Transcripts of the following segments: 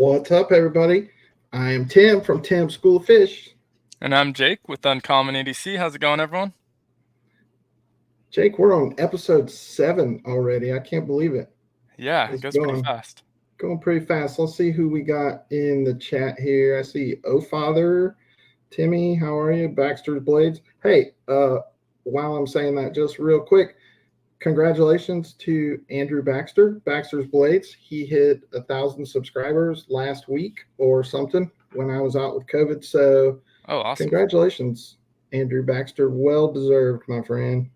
What's up, everybody? I am Tim from Tim's School of Fish. And I'm Jake with UncommonEDC. How's it going, everyone? Jake, we're on episode 7 already. I can't believe it. Yeah, it goes pretty fast. Going pretty fast. Let's see who we got in the chat here. I see Father, Timmy, how are you? Baxter's Blades. Hey, while I'm saying that, just real quick, congratulations to Andrew Baxter, Baxter's Blades. He hit 1,000 subscribers last week or something when I was out with COVID. So, awesome. Congratulations, Andrew Baxter. Well deserved, my friend.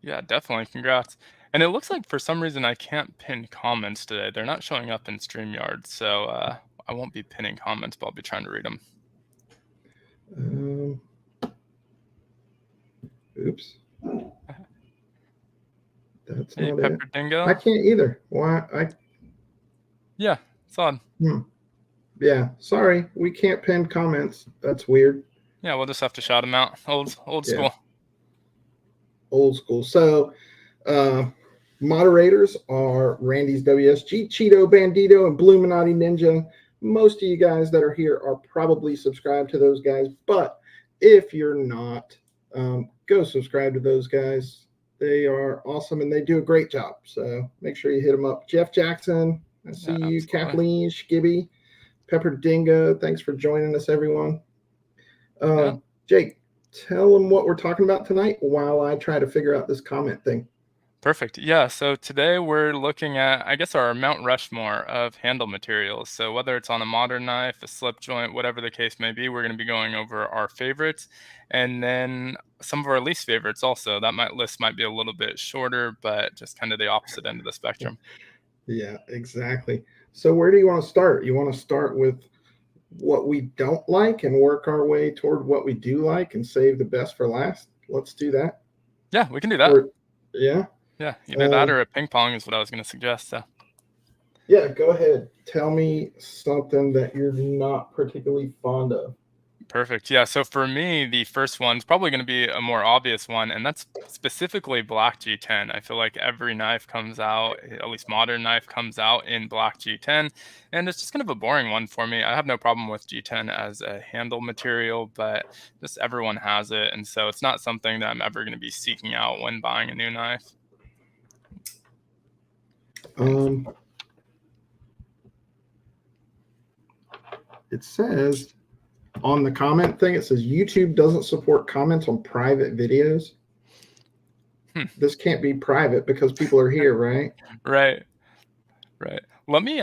Yeah, definitely. Congrats. And it looks like for some reason I can't pin comments today. They're not showing up in StreamYard. So I won't be pinning comments, but I'll be trying to read them. Oops. That's hey, not Pepper it. Dingo. I can't either. Why? Yeah, it's odd. Yeah, sorry. We can't pin comments. That's weird. Yeah, we'll just have to shout them out. Old school. Old school. So, moderators are Randy's WSG, Cheeto, Bandito, and Bluminati Ninja. Most of you guys that are here are probably subscribed to those guys, but if you're not, go subscribe to those guys. They are awesome and they do a great job. So make sure you hit them up. Jeff Jackson, I see you. Absolutely. Kathleen, Skibby, Pepper Dingo. Thanks for joining us, everyone. Jake, tell them what we're talking about tonight while I try to figure out this comment thing. Perfect. Yeah, so today we're looking at, I guess, our Mount Rushmore of handle materials. So whether it's on a modern knife, a slip joint, whatever the case may be, we're going to be going over our favorites and then some of our least favorites also. That list might be a little bit shorter, but just kind of the opposite end of the spectrum. Yeah, exactly. So where do you want to start? You want to start with what we don't like and work our way toward what we do like and save the best for last? Let's do that. Yeah, we can do that. Yeah, either that or a ping pong is what I was going to suggest. So yeah, go ahead. Tell me something that you're not particularly fond of. Perfect. Yeah, so for me, the first one's probably going to be a more obvious one, and that's specifically black G10. I feel like every knife comes out, at least modern knife comes out in black G10, and it's just kind of a boring one for me. I have no problem with G10 as a handle material, but just everyone has it, and so it's not something that I'm ever going to be seeking out when buying a new knife. It says on the comment thing, it says YouTube doesn't support comments on private videos. This can't be private because people are here, right? Right. Let me,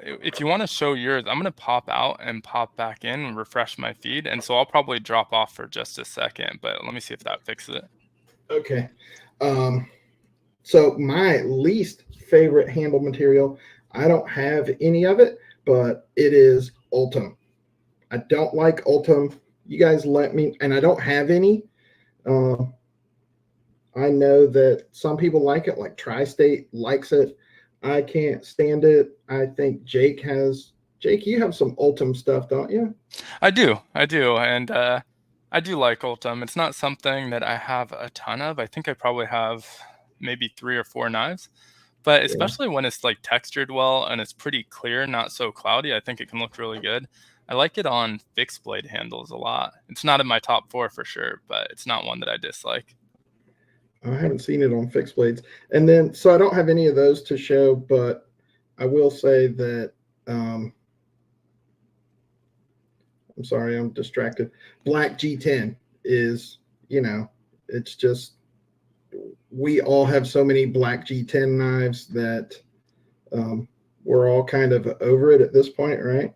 if you want to show yours, I'm going to pop out and pop back in and refresh my feed. And so I'll probably drop off for just a second, but let me see if that fixes it. Okay. So my least favorite handle material, I don't have any of it, but it is Ultim. I don't like Ultim. You guys let me, and I don't have any. I know that some people like it, like Tri-State likes it. I can't stand it. I think Jake, you have some Ultim stuff, don't you? I do. And I do like Ultim. It's not something that I have a ton of. I think I probably have maybe 3 or 4 knives. But especially when it's like textured well and it's pretty clear, not so cloudy, I think it can look really good. I like it on fixed blade handles a lot. It's not in my top 4 for sure, but it's not one that I dislike. I haven't seen it on fixed blades. And then, so I don't have any of those to show, but I will say that, I'm sorry, I'm distracted. Black G10 is, it's just, we all have so many black G10 knives that we're all kind of over it at this point, right?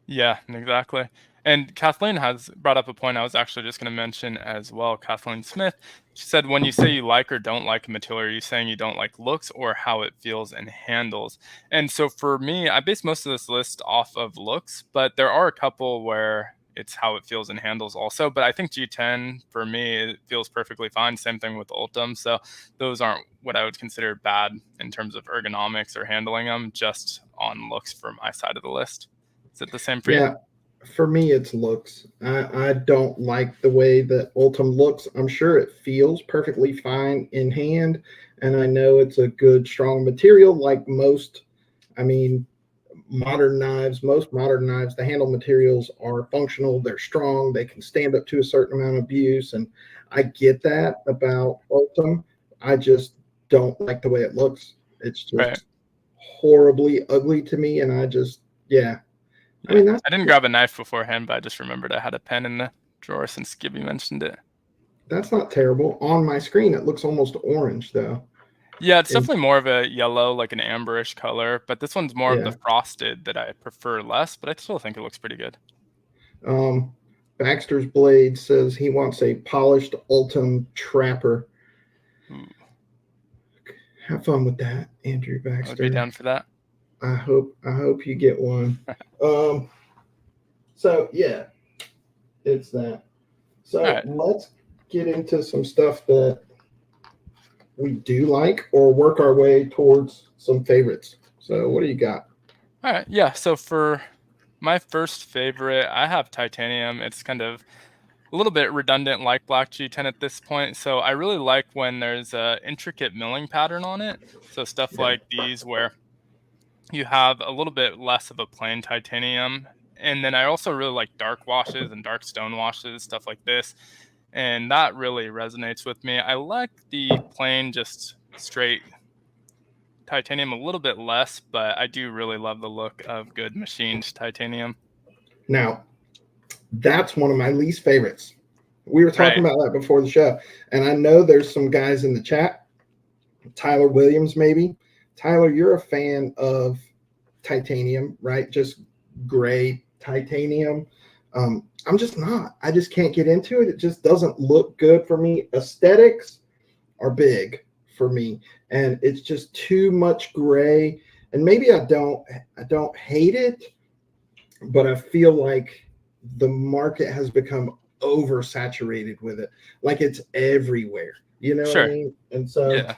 Yeah, exactly. And Kathleen has brought up a point I was actually just going to mention as well. Kathleen Smith, she said, when you say you like or don't like a material, are you saying you don't like looks or how it feels and handles? And so for me, I base most of this list off of looks, but there are a couple where it's how it feels and handles also. But I think G10, for me, it feels perfectly fine. Same thing with Ultim. So those aren't what I would consider bad in terms of ergonomics or handling them, just on looks for my side of the list. Is it the same for you? For me, it's looks. I don't like the way that Ultim looks. I'm sure it feels perfectly fine in hand, and I know it's a good, strong material like most modern knives, most modern knives, the handle materials are functional, they're strong, they can stand up to a certain amount of abuse. And I get that about Ultim. I just don't like the way it looks. It's Right. just horribly ugly to me. And I just, yeah. I mean, I didn't grab a knife beforehand, but I just remembered I had a pen in the drawer since Gibby mentioned it. that's not terrible. On my screen, it looks almost orange, though. Yeah, it's And definitely more of a yellow, like an amberish color, but this one's more of the yeah, frosted that I prefer less, but I still think it looks pretty good. Baxter's Blade says he wants a polished Ultim Trapper. Ooh, Have fun with that, Andrew I would be Baxter. down for that. I hope you get one. So yeah, it's that. So All right. let's get into some stuff that we do like, or work our way towards some favorites. So what do you got? All right. Yeah. So for my first favorite, I have titanium. It's kind of a little bit redundant like black G10 at this point. So I really like when there's a intricate milling pattern on it. So stuff Yeah. like these where you have a little bit less of a plain titanium. And then I also really like dark washes and dark stone washes, stuff like this. And that really resonates with me. I like the plain, just straight titanium a little bit less, but I do really love the look of good machined titanium. Now, that's one of my least favorites. We were talking about that before the show, and I know there's some guys in the chat. Tyler Williams, maybe. Tyler, you're a fan of titanium, right? Just gray titanium. I'm just not. I just can't get into it. It just doesn't look good for me. Aesthetics are big for me, and it's just too much gray. And maybe I don't hate it, but I feel like the market has become oversaturated with it. Like it's everywhere. You know what I mean? And so Yeah.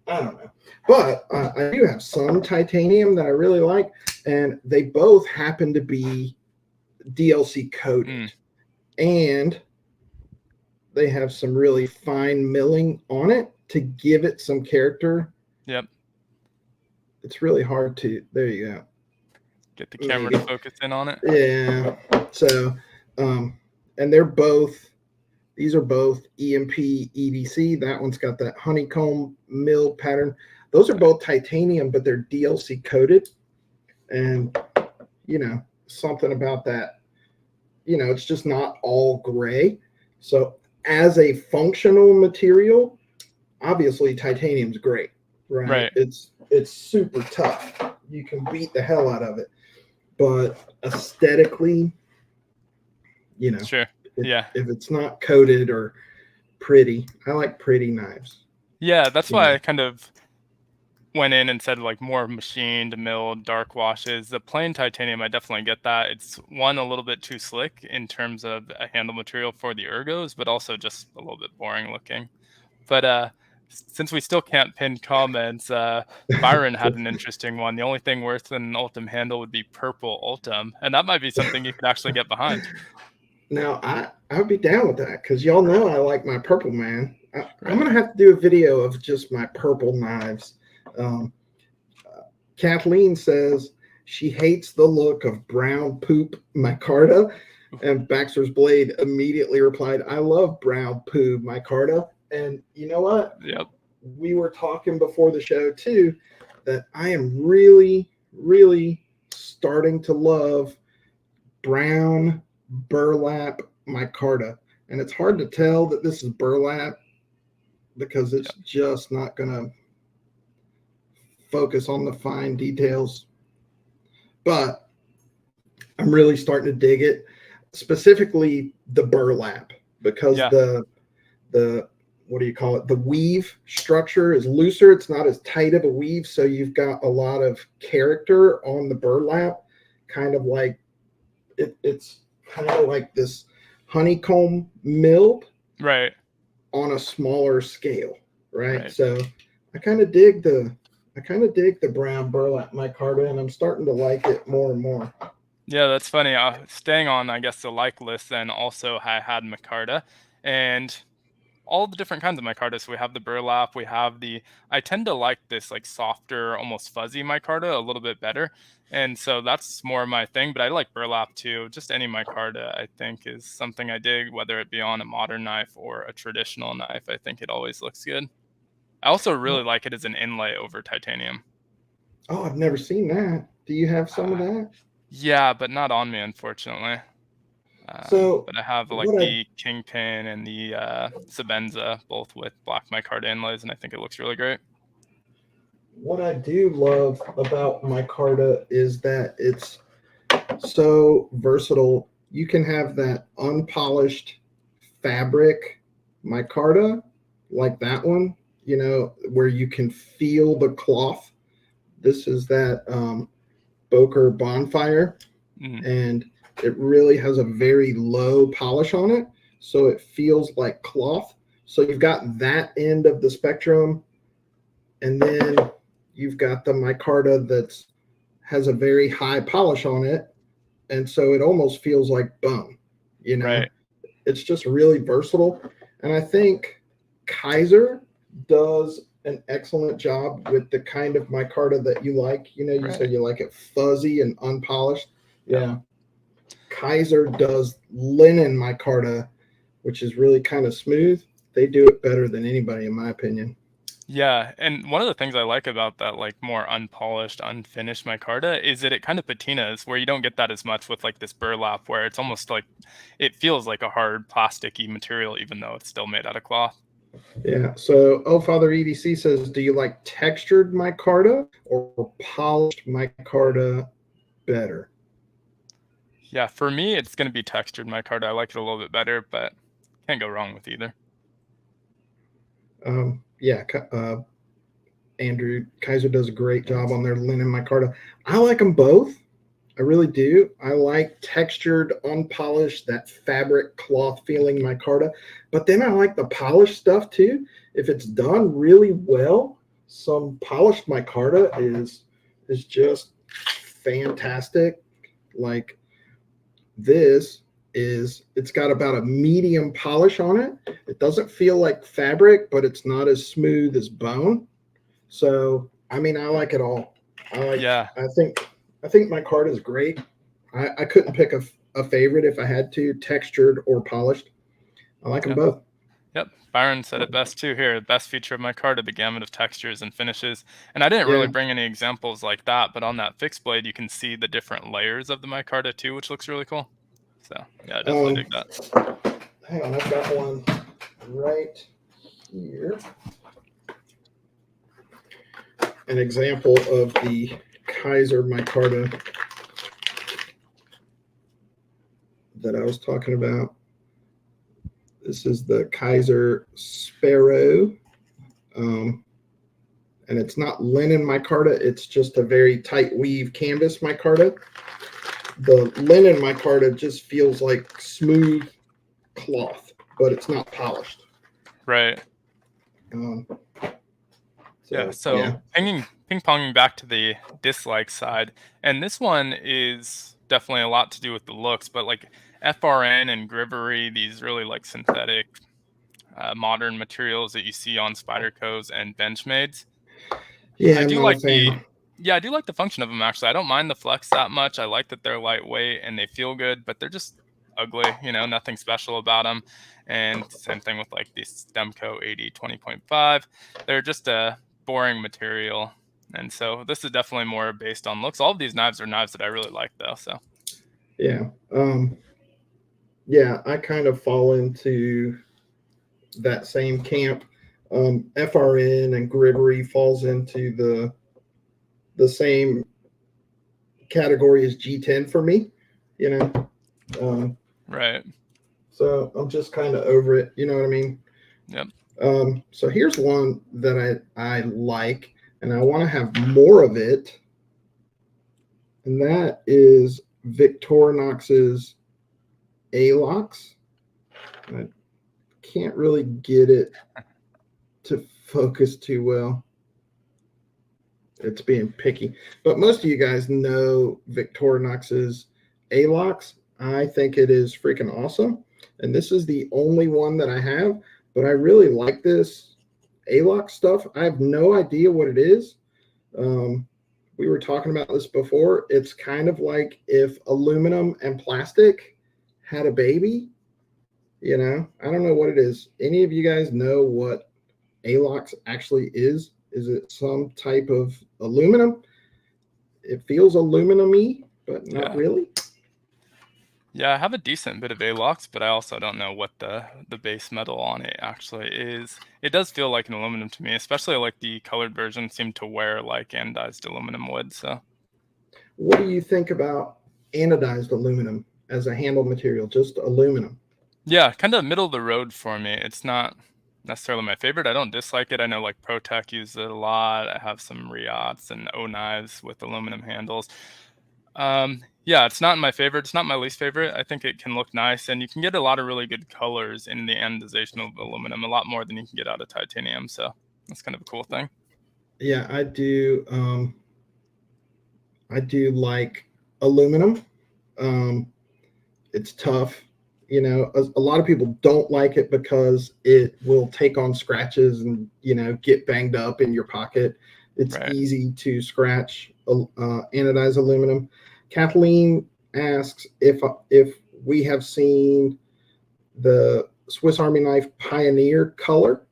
I don't know. But I do have some titanium that I really like, and they both happen to be DLC coated. And they have some really fine milling on it to give it some character. Yep. It's really hard to, there you go. Get the camera to focus in on it. Yeah. So, and these are both EMP EDC. That one's got that honeycomb mill pattern. Those are both titanium, but they're DLC coated. And, something about that, it's just not all gray. So as a functional material, obviously titanium's great, right? It's super tough. You can beat the hell out of it. But aesthetically, Sure. if it's not coated or pretty, I like pretty knives. Yeah, that's why I kind of went in and said like more machined, milled, dark washes. The plain titanium, I definitely get that. It's one a little bit too slick in terms of a handle material for the ergos, but also just a little bit boring looking. But since we still can't pin comments, Byron had an interesting one. The only thing worse than an Ultim handle would be purple Ultim, and that might be something you could actually get behind. Now, I would be down with that because y'all know I like my purple, man. I'm going to have to do a video of just my purple knives. Kathleen says she hates the look of brown poop micarta, and Baxter's Blade immediately replied, I love brown poop micarta. And you know what? Yep. We were talking before the show too that I am really, really starting to love brown burlap micarta. And it's hard to tell that this is burlap because it's just not going to focus on the fine details. But I'm really starting to dig it, specifically the burlap, because the what do you call it? The weave structure is looser. It's not as tight of a weave, so you've got a lot of character on the burlap, kind of like it's kind of like this honeycomb milled on a smaller scale, right? So I kind of dig the brown burlap micarta, and I'm starting to like it more and more. Yeah, that's funny. Staying on, I guess, the like list, then also I had micarta, and all the different kinds of micarta. So we have the burlap, we have I tend to like this like softer, almost fuzzy micarta a little bit better. And so that's more my thing, but I like burlap too. Just any micarta, I think, is something I dig, whether it be on a modern knife or a traditional knife. I think it always looks good. I also really like it as an inlay over titanium. Oh, I've never seen that. Do you have some of that? Yeah, but not on me, unfortunately. So But I have like what I the Kingpin and the Sabenza, both with black micarta inlays, and I think it looks really great. what I do love about micarta is that it's so versatile. You can have that unpolished fabric micarta, like that one, you know, where you can feel the cloth. This is that Boker Bonfire, Mhm. and it really has a very low polish on it, so it feels like cloth. So you've got that end of the spectrum, and then you've got the micarta that's has a very high polish on it, and so it almost feels like bone. You know, Right, it's just really versatile, and I think Kaiser does an excellent job with the kind of micarta that you like. You know, you right. said you like it fuzzy and unpolished. Yep. Yeah, Kaiser does linen micarta, which is really kind of smooth. They do it better than anybody, in my opinion. Yeah, and one of the things I like about that, like, more unpolished, unfinished micarta is that it kind of patinas, where you don't get that as much with, like, this burlap, where it's almost like it feels like a hard plasticky material, even though it's still made out of cloth. Yeah. So, Oh Father EDC says, do you like textured micarta or polished micarta better? Yeah, for me, it's gonna be textured micarta. I like it a little bit better, but can't go wrong with either. Yeah. Andrew Kaiser does a great job Yes. on their linen micarta. I like them both. I really do. I like textured, unpolished, that fabric cloth feeling micarta. But then I like the polished stuff too. If it's done really well, some polished micarta is just fantastic. Like this it's got about a medium polish on it. It doesn't feel like fabric, but it's not as smooth as bone. So I mean, I like it all. Yeah, I think my card is great. I couldn't pick a favorite if I had to, textured or polished. I like them yep, both. yep. Byron said it best too here. The best feature of micarta, the gamut of textures and finishes. And I didn't really Yeah. bring any examples like that, but on that fixed blade, you can see the different layers of the micarta too, which looks really cool. So yeah, I definitely Um, dig that. hang on, I've got one right here. An example of the Kaiser micarta that I was talking about. This is the Kaiser Sparrow. Um, and it's not linen micarta, it's just a very tight weave canvas micarta. The linen micarta just feels like smooth cloth, but it's not polished. Right. Um, Yeah. so So yeah, ping ponging back to the dislike side, and this one is definitely a lot to do with the looks, but like FRN and Grivery, these really like synthetic modern materials that you see on Spyderco's and Benchmades. yeah, I I'm do not a like the fan. Yeah, I do like the function of them actually. I don't mind the flex that much. I like that they're lightweight and they feel good, but they're just ugly, nothing special about them. And same thing with like the Stemco 80 20.5. They're just a boring material. And so this is definitely more based on looks. All of these knives are knives that I really like though. So Yeah, yeah, I kind of fall into that same camp. FRN and Grivery falls into the same category as G10 for me, you know. Um, right. so I'm just kind of over it, you know what I mean? Yep. So here's one that I like, and I want to have more of it, and that is Victorinox's Alox. I can't really get it to focus too well. It's being picky, but most of you guys know Victorinox's Alox. I think it is freaking awesome, and this is the only one that I have. but I really like this ALOX stuff. I have no idea what it is. We were talking about this before. It's kind of like if aluminum and plastic had a baby. You know, I don't know what it is. Any of you guys know what ALOX actually is? Is it some type of aluminum? It feels aluminum-y, but not really. Yeah, I have a decent bit of ALOX, but I also don't know what the base metal on it actually is. It does feel like an aluminum to me, especially like the colored version seemed to wear like anodized aluminum would. So, what do you think about anodized aluminum as a handle material? Just aluminum? Yeah, kind of middle of the road for me. It's not necessarily my favorite. I don't dislike it. I know like ProTech uses it a lot. I have some Riots and O knives with aluminum handles. Yeah, it's not my favorite. It's not my least favorite. I think it can look nice, and you can get a lot of really good colors in the anodization of aluminum, a lot more than you can get out of titanium. So that's kind of a cool thing. Yeah, I do. I do like aluminum. It's tough. You know, a lot of people don't like it because it will take on scratches and, you know, get banged up in your pocket. It's easy to scratch anodized aluminum. Kathleen asks if we have seen the Swiss Army knife Pioneer color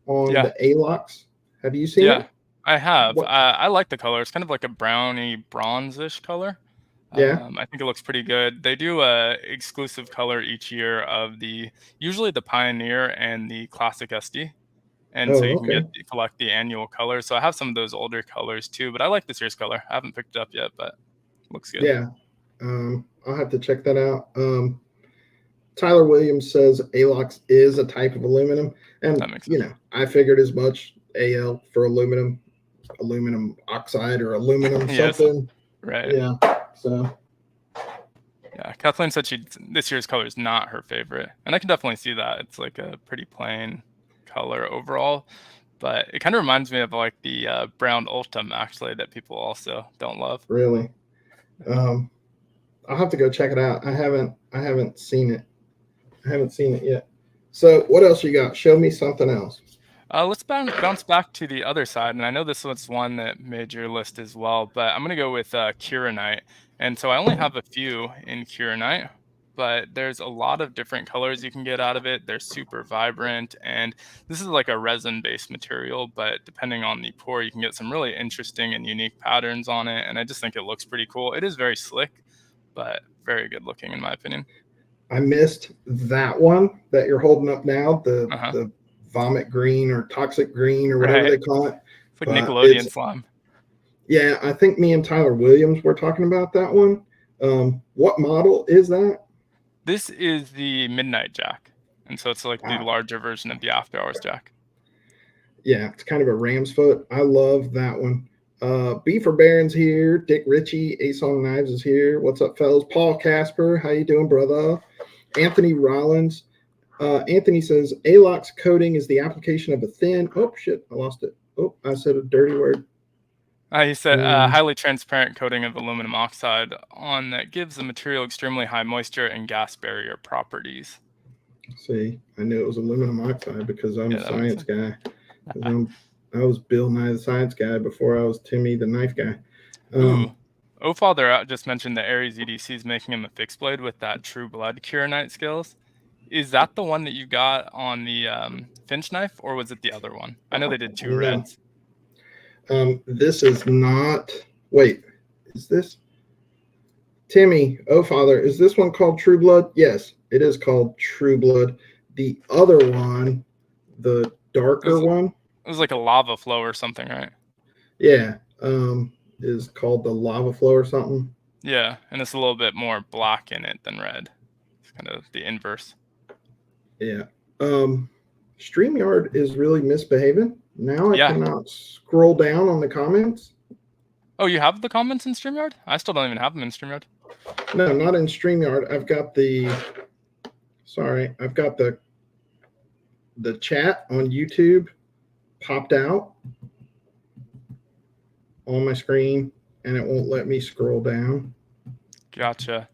on the ALOX. Have you seen it? I have. I like the color. It's kind of like a browny bronze-ish color. Yeah. I think it looks pretty good. They do a exclusive color each year of usually the Pioneer and the Classic SD. And so you can collect the annual color. So I have some of those older colors too, but I like this year's color. I haven't picked it up yet, but it looks good. Yeah. I'll have to check that out. Tyler Williams says ALOX is a type of aluminum. And, you know, I figured as much. AL for aluminum oxide or aluminum something. Right. Yeah. So. Yeah. Kathleen said this year's color is not her favorite. And I can definitely see that. It's like a pretty plain color overall. But it kind of reminds me of like the brown Ultim actually that people also don't love. Really? I'll have to go check it out. I haven't seen it. I haven't seen it yet. So what else you got? Show me something else. Let's bounce back to the other side, and I know this was one that made your list as well, but I'm going to go with Kieranite. And so I only have a few in Kieranite, but there's a lot of different colors you can get out of it. They're super vibrant, and this is like a resin-based material, but depending on the pour, you can get some really interesting and unique patterns on it, and I just think it looks pretty cool. It is very slick, but very good looking in my opinion. I missed that one that you're holding up now, the vomit green or toxic green or whatever they call it. It's like Nickelodeon slime. Yeah, I think me and Tyler Williams were talking about that one. What model is that? This is the Midnight Jack. And so it's like the larger version of the After Hours Jack. Yeah, it's kind of a ram's foot. I love that one. B for Baron's here. Dick Ritchie, Ace on Knives is here. What's up, fellas? Paul Casper, how you doing, brother? Anthony Rollins. Anthony says, ALOX coating is the application of a thin. Oh, shit, I lost it. Oh, I said a dirty word. He said, highly transparent coating of aluminum oxide on that gives the material extremely high moisture and gas barrier properties. See, I knew it was aluminum oxide because I'm a science guy. I was Bill Nye the Science Guy before I was Timmy the Knife Guy. Father just mentioned that Ares EDC is making him a fixed blade with that True Blood Kieranite skills. Is that the one that you got on the Finch knife, or was it the other one? I know they did two reds. This is not. Wait, is this Timmy? Oh, Father, is this one called True Blood? Yes, it is called True Blood. The other one, the darker one, it was like a lava flow or something, right? Yeah, is called the Lava Flow or something. Yeah, and it's a little bit more black in it than red. It's kind of the inverse. Yeah. StreamYard is really misbehaving. Now I cannot scroll down on the comments. Oh, you have the comments in StreamYard? I still don't even have them in StreamYard. No, not in StreamYard. I've got the chat on YouTube popped out on my screen, and it won't let me scroll down. Gotcha.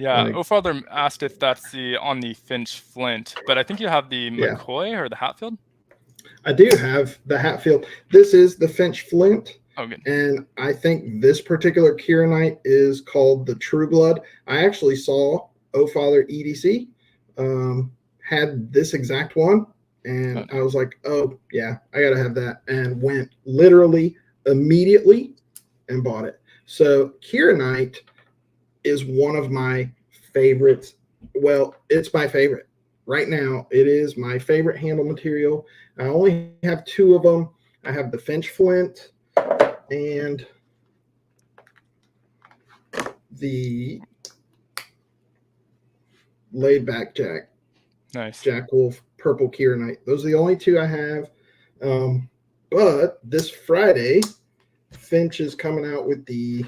Yeah. Like, Oh, Father asked if that's on the Finch Flint, but I think you have the yeah, McCoy or the Hatfield. I do have the Hatfield. This is the Finch Flint. Oh, good. And I think this particular Kieranite is called the True Blood. I actually saw Oh Father EDC had this exact one. And I was like, oh, yeah, I got to have that. And went literally immediately and bought it. So Kieranite is one of my favorites. Well, it's my favorite. Right now, it is my favorite handle material. I only have two of them. I have the Finch Flint and the laid back Nice. Jack Wolf purple Kieranite. Those are the only two I have. But this Friday, Finch is coming out with the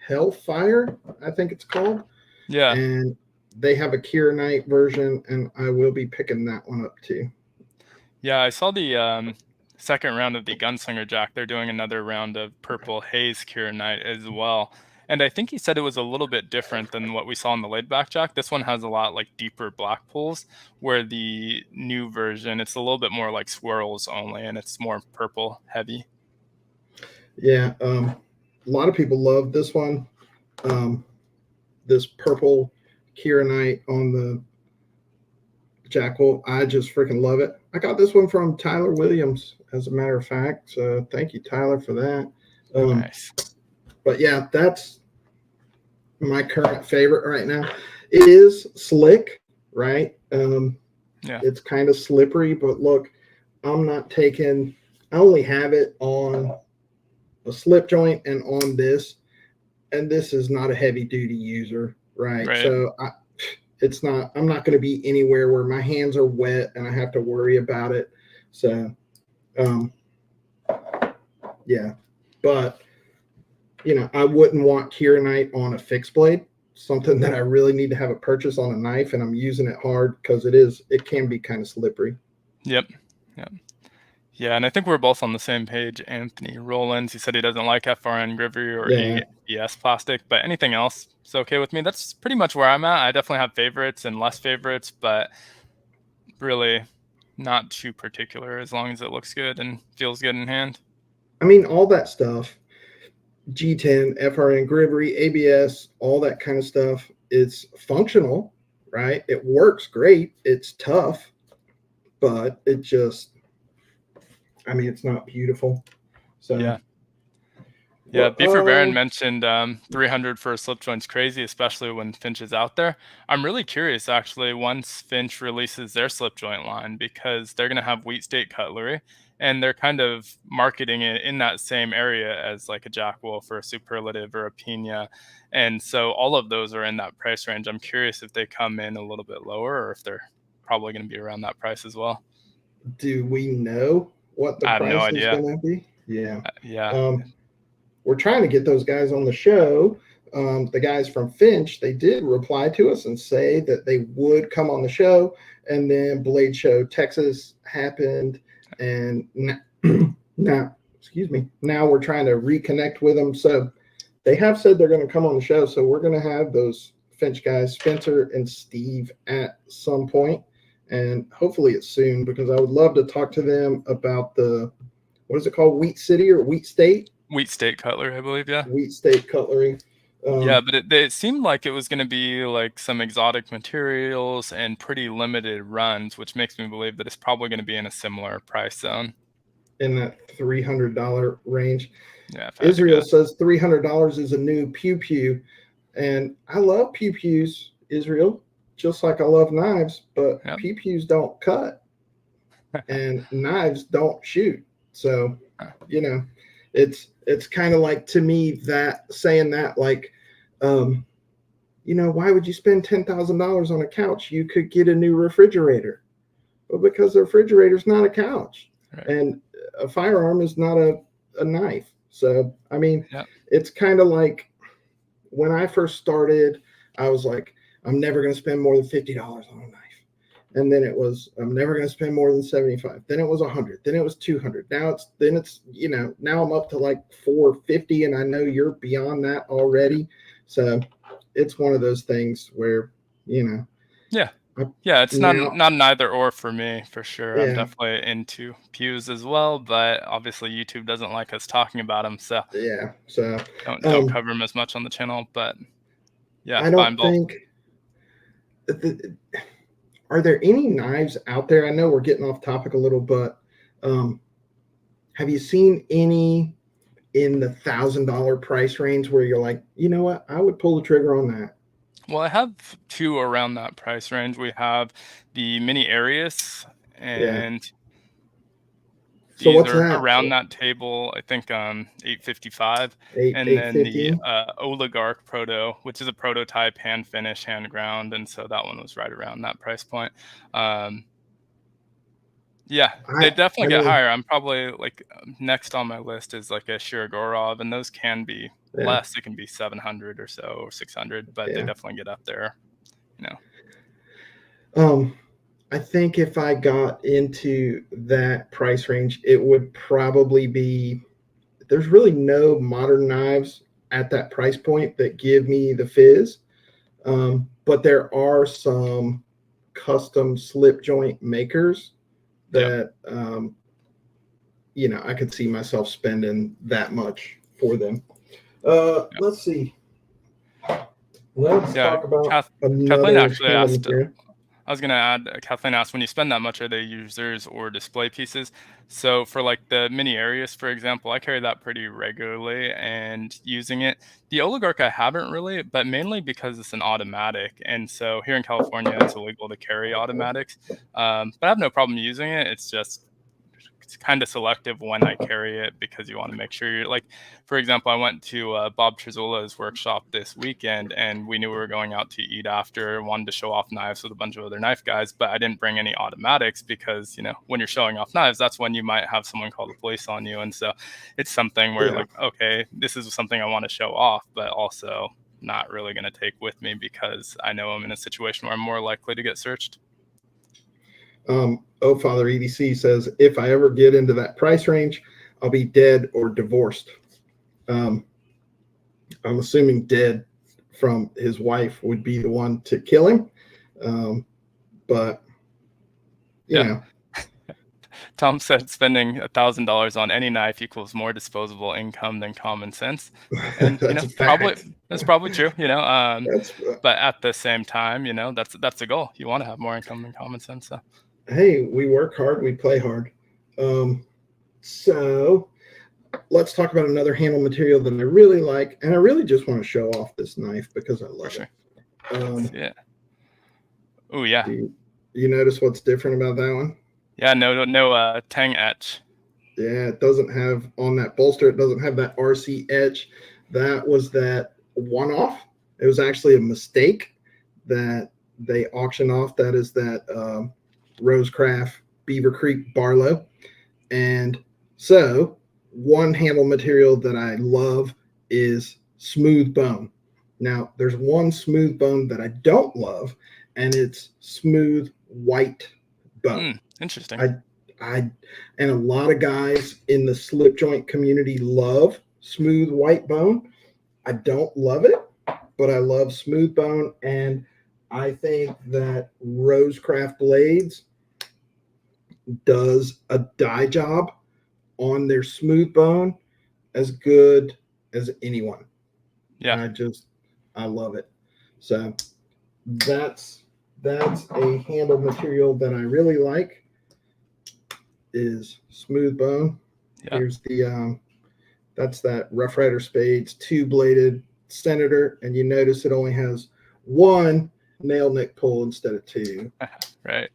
Hellfire, I think it's called. Yeah. And they have a Kieranite version, and I will be picking that one up too. Yeah, I saw the second round of the Gunslinger Jack. They're doing another round of purple haze Kieranite as well. And I think he said it was a little bit different than what we saw in the laid back Jack. This one has a lot like deeper black pools, where the new version, it's a little bit more like swirls only, and it's more purple heavy. Yeah, a lot of people love this one. This purple Kieranite on the Jack Wolf. I just freaking love it. I got this one from Tyler Williams, as a matter of fact. So thank you, Tyler, for that. Nice. But yeah, that's my current favorite right now. It is slick, right? Yeah. It's kind of slippery, but look, I'm not taking, I only have it on a slip joint and on this, and this is not a heavy duty user, right? So I'm not going to be anywhere where my hands are wet and I have to worry about it. So, yeah, but you know, I wouldn't want Kieranite on a fixed blade, something that I really need to have a purchase on a knife, and I'm using it hard because it can be kind of slippery. Yep. Yeah, and I think we're both on the same page. Anthony Rollins, he said he doesn't like FRN Grivery or ABS plastic, but anything else is okay with me. That's pretty much where I'm at. I definitely have favorites and less favorites, but really not too particular as long as it looks good and feels good in hand. I mean, all that stuff, G10, FRN Grivery, ABS, all that kind of stuff, it's functional, right? It works great. It's tough, but it just, I mean, it's not beautiful. So yeah. Beaver Baron mentioned 300 for a slip joint's crazy, especially when Finch is out there. I'm really curious, actually, once Finch releases their slip joint line, because they're going to have Wheat State cutlery, and they're kind of marketing it in that same area as like a Jack Wolf or a Superlative or a Pina. And so all of those are in that price range. I'm curious if they come in a little bit lower or if they're probably going to be around that price as well. Do we know what the price is going to be? Yeah. We're trying to get those guys on the show. The guys from Finch, they did reply to us and say that they would come on the show. And then Blade Show Texas happened. And now we're trying to reconnect with them. So they have said they're going to come on the show. So we're going to have those Finch guys, Spencer and Steve, at some point. And hopefully it's soon, because I would love to talk to them about what is it called? Wheat City or Wheat State? Wheat State cutlery, I believe, yeah. Wheat State cutlery. Yeah, but it seemed like it was going to be like some exotic materials and pretty limited runs, which makes me believe that it's probably going to be in a similar price zone. In that $300 range. Yeah. Israel says $300 is a new pew pew. And I love pew pews, Israel, just like I love knives, but pew pews don't cut and knives don't shoot. So, you know, it's kind of like, to me, that saying that, like, you know, why would you spend $10,000 on a couch? You could get a new refrigerator. Well, because the refrigerator's not a couch, and a firearm is not a knife. So, I mean, it's kind of like when I first started, I was like, I'm never going to spend more than $50 on a knife. And then it was, I'm never going to spend more than 75. Then it was 100. Then it was 200. Now it's, you know, now I'm up to like 450, and I know you're beyond that already. So it's one of those things where, Yeah. I, Yeah, it's now, not an either or for me, for sure. I'm yeah, definitely into pews as well, but obviously YouTube doesn't like us talking about them, so yeah. So, don't cover them as much on the channel. But yeah, I buying don't both. think. Are there any knives out there? I know we're getting off topic a little, but have you seen any in the $1,000 price range where you're like, you know what, I would pull the trigger on that? Well, I have two around that price range. We have the Mini Arius, Yeah. and So these what's are that? around that table, I think, 855, Eight and then the 850. Oligarch Proto, which is a prototype, hand finish, hand ground, and so that one was right around that price point. Um, yeah, they definitely I get mean, higher. I'm probably like next on my list is like a Shirogorov, and those can be yeah, less. It can be 700 or so, or 600, but they yeah. definitely get up there. You know. Um, I think if I got into that price range, it would probably be. There's really no modern knives at that price point that give me the fizz, but there are some custom slip joint makers Yeah. that I could see myself spending that much for them. Yeah. Let's see. Let's Yeah. talk about Kathleen another actually handle asked. material. I was gonna add, Kathleen asked, when you spend that much, are they users or display pieces? So for like the Mini Arius, for example, I carry that pretty regularly and using it. The Oligarch I haven't really, but mainly because it's an automatic, and so here in California it's illegal to carry automatics. But I have no problem using it. It's just it's kind of selective when I carry it because you want to make sure you're like, for example, I went to Bob Trizola's workshop this weekend and we knew we were going out to eat after, wanted to show off knives with a bunch of other knife guys, but I didn't bring any automatics because, when you're showing off knives, that's when you might have someone call the police on you. And so it's something where Yeah. like, okay, this is something I want to show off, but also not really going to take with me because I know I'm in a situation where I'm more likely to get searched. Father EDC says, if I ever get into that price range, I'll be dead or divorced. I'm assuming dead from his wife would be the one to kill him. But, Yeah. Tom said spending $1,000 on any knife equals more disposable income than common sense, and that's a probably fact. that's probably true. That's But at the same time, that's the goal. You want to have more income than common sense. So Hey, we work hard, we play hard. So let's talk about another handle material that I really like, and I really just want to show off this knife because I for love sure. it. Yeah. Oh yeah. Do you notice what's different about that one? Yeah. No tang etch. Yeah, it doesn't have on that bolster. It doesn't have that RC edge. That was that one-off. It was actually a mistake that they auctioned off. That is that Rosecraft Beaver Creek Barlow. And so one handle material that I love is smooth bone. Now, there's one smooth bone that I don't love, and it's smooth white bone. Interesting. I and a lot of guys in the slip joint community love smooth white bone. I don't love it, but I love smooth bone, and I think that Rosecraft Blades does a dye job on their smooth bone as good as anyone. Yeah. I love it. So that's a handle material that I really like is smooth bone. Yeah. Here's the that's that Rough Rider Spades 2-bladed Senator, and you notice it only has one nail nick pull instead of two. Right.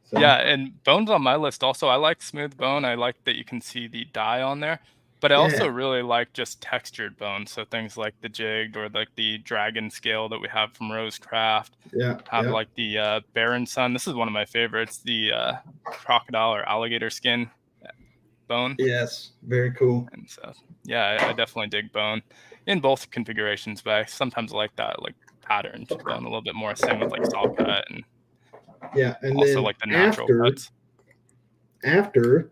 So, Yeah, and bone's on my list also. I like smooth bone. I like that you can see the dye on there. But I also yeah, really like just textured bone. So things like the jigged or like the dragon scale that we have from Rosecraft. yeah, Have yeah. like the Baron Sun. This is one of my favorites, the crocodile or alligator skin bone. Yes, very cool. And so yeah, I definitely dig bone in both configurations, but I sometimes like that like patterned bone a little bit more. Same with like saw cut and Yeah, and also then like the natural cuts. after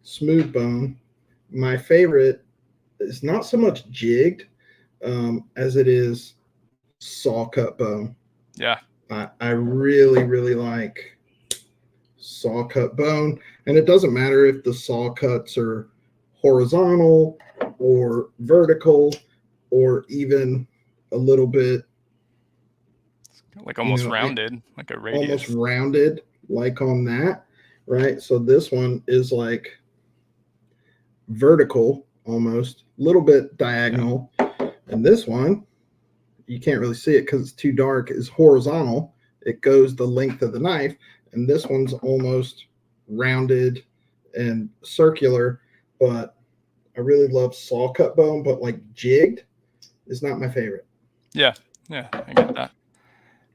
smooth bone, my favorite is not so much jigged as it is saw cut bone. Yeah. I really, really like saw cut bone. And it doesn't matter if the saw cuts are horizontal or vertical or even a little bit, Like almost rounded, like a almost radius. rounded, like on that, right? So this one is like vertical, almost a little bit diagonal. Yeah. And this one, you can't really see it because it's too dark, is horizontal. It goes the length of the knife. And this one's almost rounded and circular. But I really love saw cut bone, but like jigged is not my favorite. Yeah, I get that.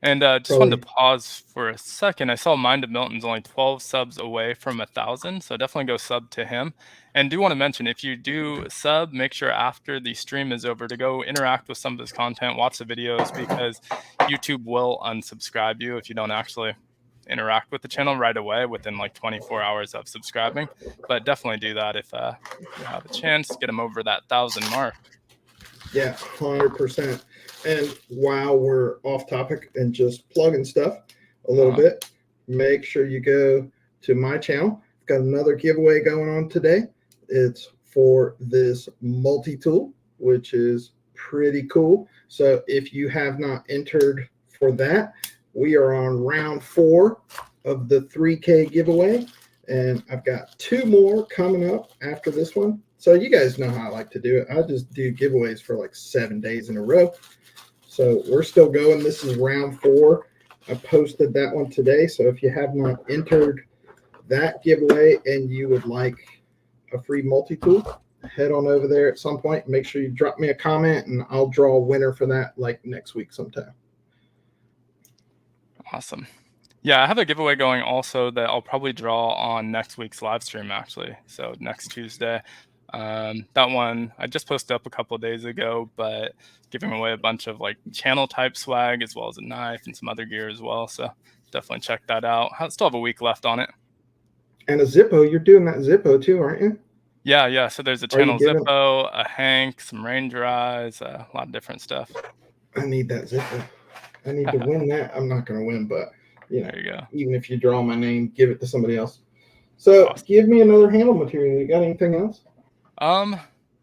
And just wanted to pause for a second. I saw Mind of Milton's only 12 subs away from 1,000, so definitely go sub to him. And do want to mention, if you do sub, make sure after the stream is over to go interact with some of his content, watch the videos, because YouTube will unsubscribe you if you don't actually interact with the channel right away within like 24 hours of subscribing. But definitely do that if you have a chance, get him over that 1,000 mark. Yeah, 100%. And while we're off topic and just plugging stuff a little bit, make sure you go to my channel. I've got another giveaway going on today. It's for this multi-tool, which is pretty cool. So if you have not entered for that, we are on round 4 of the 3K giveaway. And I've got 2 more coming up after this one. So you guys know how I like to do it. I just do giveaways for like 7 days in a row. So we're still going. This is round 4. I posted that one today. So if you have not entered that giveaway and you would like a free multi-tool, head on over there at some point. Make sure you drop me a comment and I'll draw a winner for that like next week sometime. Awesome. Yeah, I have a giveaway going also that I'll probably draw on next week's live stream, actually. So next Tuesday. That one I just posted up a couple of days ago, but giving away a bunch of like channel type swag as well as a knife and some other gear as well. So definitely check that out. I still have a week left on it. And a Zippo, you're doing that Zippo too, aren't you? Yeah. So there's a channel Zippo, a Hank, some Ranger eyes, a lot of different stuff. I need that Zippo. I need to win that. I'm not going to win, but you know, there you go. Even if you draw my name, give it to somebody else. So awesome. Give me another handle material. You got anything else?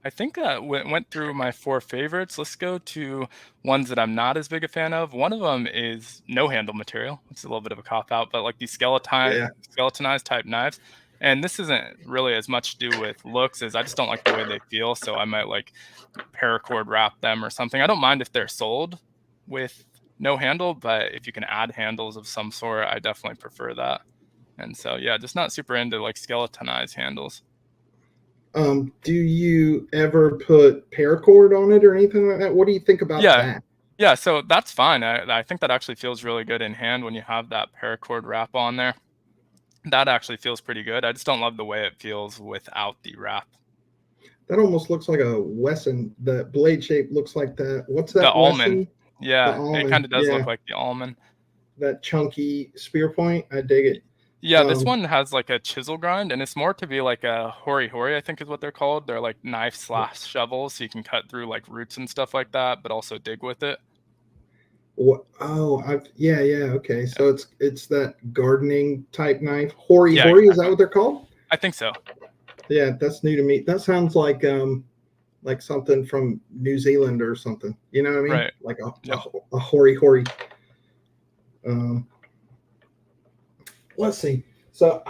I think that went through my 4 favorites. Let's go to ones that I'm not as big a fan of. One of them is no handle material. It's a little bit of a cop out, but like these skeletonized type knives. And this isn't really as much to do with looks as I just don't like the way they feel. So I might like paracord wrap them or something. I don't mind if they're sold with no handle, but if you can add handles of some sort, I definitely prefer that. And so, yeah, just not super into like skeletonized handles. Do you ever put paracord on it or anything like that? What do you think about that? Yeah, so that's fine. I think that actually feels really good in hand when you have that paracord wrap on there. That actually feels pretty good. I just don't love the way it feels without the wrap. That almost looks like a Wesson. The blade shape looks like that. What's that? The almond. Yeah, it kind of does look like the almond. That chunky spear point. I dig it. Yeah, this one has like a chisel grind, and it's more to be like a hori, I think is what they're called. They're like knife/shovels, so you can cut through like roots and stuff like that, but also dig with it. What? Oh, okay. So it's that gardening type knife. Hori, exactly. Is that what they're called? I think so. Yeah, that's new to me. That sounds like something from New Zealand or something. You know what I mean? Right. Like a hori. Let's see. So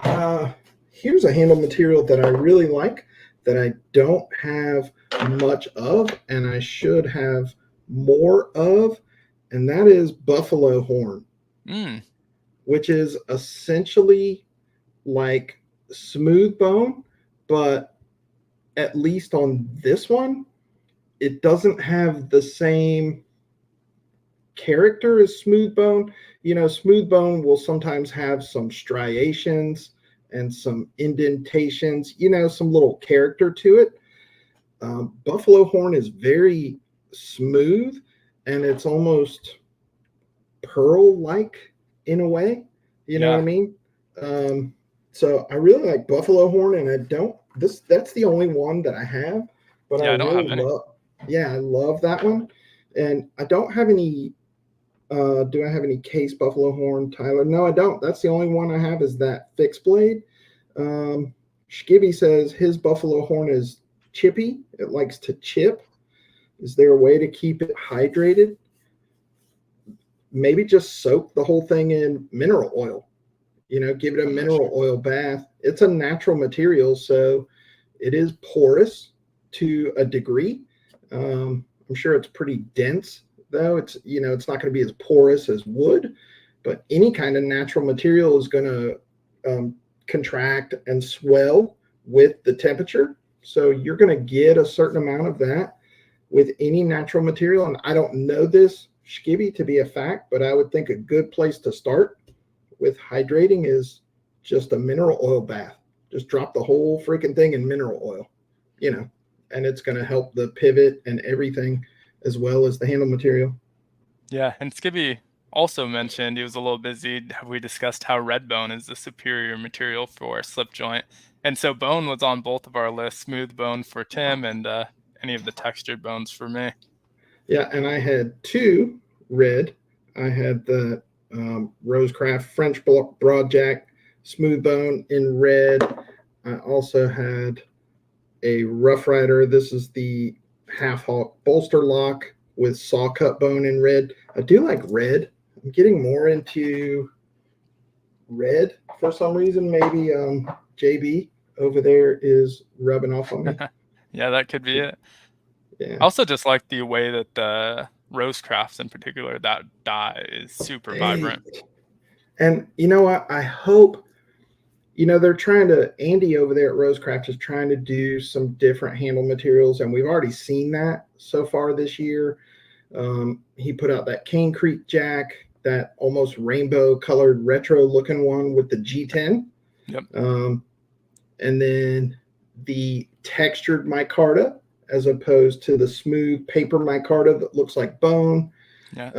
here's a handle material that I really like that I don't have much of and I should have more of, and that is buffalo horn, which is essentially like smooth bone, but at least on this one, it doesn't have the same character as smooth bone. You know, smooth bone will sometimes have some striations and some indentations, you know, some little character to it. Buffalo horn is very smooth and it's almost pearl-like in a way, you know what I mean? So I really like buffalo horn, and that's the only one that I have, but I don't have any. I love that one. And I don't have any Do I have any case buffalo horn, Tyler? No, I don't. That's the only one I have is that fixed blade. Skibby says his buffalo horn is chippy. It likes to chip. Is there a way to keep it hydrated? Maybe just soak the whole thing in mineral oil. Give it a mineral oil bath. It's a natural material, so it is porous to a degree. I'm sure it's pretty dense, though. It's not going to be as porous as wood, but any kind of natural material is going to contract and swell with the temperature. So you're going to get a certain amount of that with any natural material. And I don't know this, Skibby, to be a fact, but I would think a good place to start with hydrating is just a mineral oil bath. Just drop the whole freaking thing in mineral oil, and it's going to help the pivot and everything as well as the handle material. Yeah, and Skibby also mentioned he was a little busy. We discussed how red bone is the superior material for slip joint. And so bone was on both of our lists, smooth bone for Tim and any of the textured bones for me. Yeah, and I had two red. I had the Rosecraft French Broadjack smooth bone in red. I also had a Rough Rider. This is the Half Hawk bolster lock with saw cut bone in red. I do like red. I'm getting more into red for some reason. Maybe JB over there is rubbing off on me. Yeah, that could be it. Yeah. I also just like the way that the Rosecrafts in particular, that dye is super vibrant. And you know what? I hope, they're trying to, Andy over there at Rosecraft is trying to do some different handle materials, and we've already seen that so far this year. He put out that Cane Creek Jack, that almost rainbow colored retro looking one with the G10. Yep. And then the textured micarta as opposed to the smooth paper micarta that looks like bone. Yeah.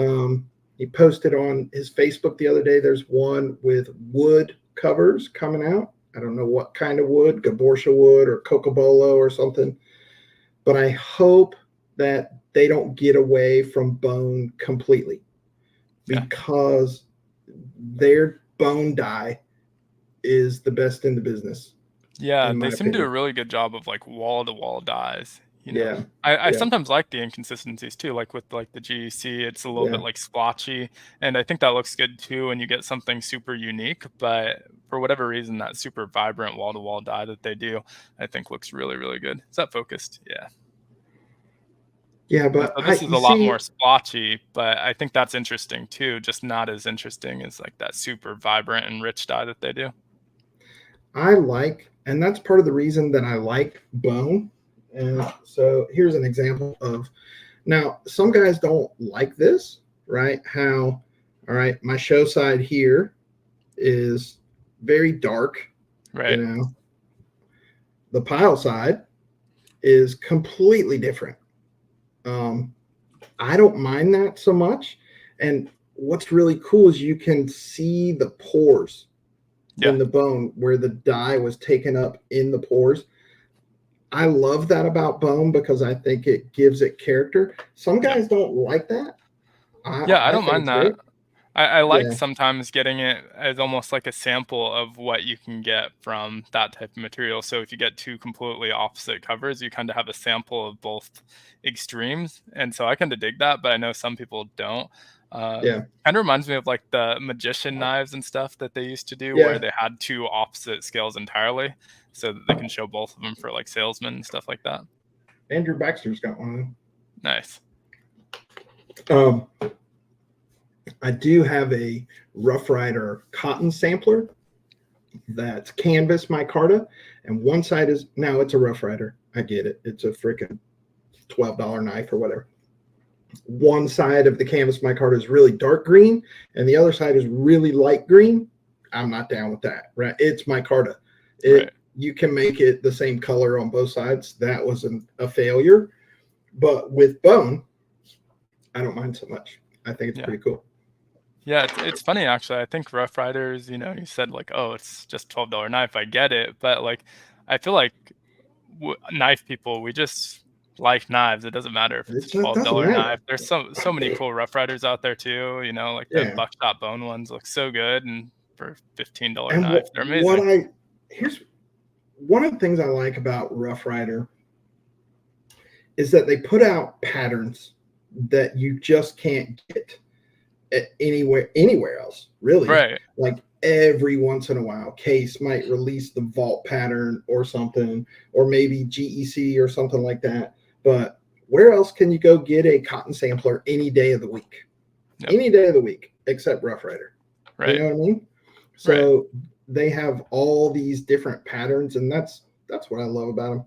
He posted on his Facebook the other day, there's one with wood covers coming out. I don't know what kind of wood, Gaborsha wood or Cocobolo or something. But I hope that they don't get away from bone completely, because their bone dye is the best in the business. Yeah, they seem to do a really good job of like wall-to-wall dyes. Yeah. I sometimes like the inconsistencies too, like with like the GEC, it's a little bit like splotchy, and I think that looks good too when you get something super unique. But for whatever reason, that super vibrant wall-to-wall dye that they do, I think looks really, really good. Is that focused? Yeah. Yeah, but so this is a lot more splotchy, but I think that's interesting too, just not as interesting as like that super vibrant and rich dye that they do. And that's part of the reason that I like bone. And so here's an example of, now some guys don't like this, right? All right, my show side here is very dark, right? The pile side is completely different. I don't mind that so much. And what's really cool is you can see the pores in the bone where the dye was taken up in the pores. I love that about bone because I think it gives it character. Some guys don't like that. I don't mind that. I like Yeah. sometimes getting it as almost like a sample of what you can get from that type of material. So if you get two completely opposite covers, you kind of have a sample of both extremes. And so I kind of dig that, but I know some people don't. Kind of reminds me of like the magician knives and stuff that they used to do, where they had two opposite scales entirely, so that they can show both of them for like salesmen and stuff like that. Andrew Baxter's got one of them. Nice. I do have a Rough Rider cotton sampler that's canvas micarta, and one side is, now it's a Rough Rider. I get it. It's a freaking $12 knife or whatever. One side of the canvas micarta is really dark green, and the other side is really light green. I'm not down with that, right? It's micarta. You can make it the same color on both sides. That was a failure. But with bone, I don't mind so much. I think it's pretty cool. Yeah, it's funny actually. I think Rough Riders, you said like, oh, it's just $12 knife. I get it, but like, I feel like knife people, we just like knives. It doesn't matter if it's a It just $12 doesn't matter. knife. There's so many cool Rough Riders out there too. You know, like the Yeah. buckshot bone ones look so good, and for $15 And knife, they're amazing. here's one of the things I like about Rough Rider is that they put out patterns that you just can't get anywhere else, really. Right. Like every once in a while, Case might release the vault pattern or something, or maybe GEC or something like that. But where else can you go get a cotton sampler any day of the week? Yep. Any day of the week except Rough Rider. Right. You know what I mean? So they have all these different patterns, and that's what I love about them.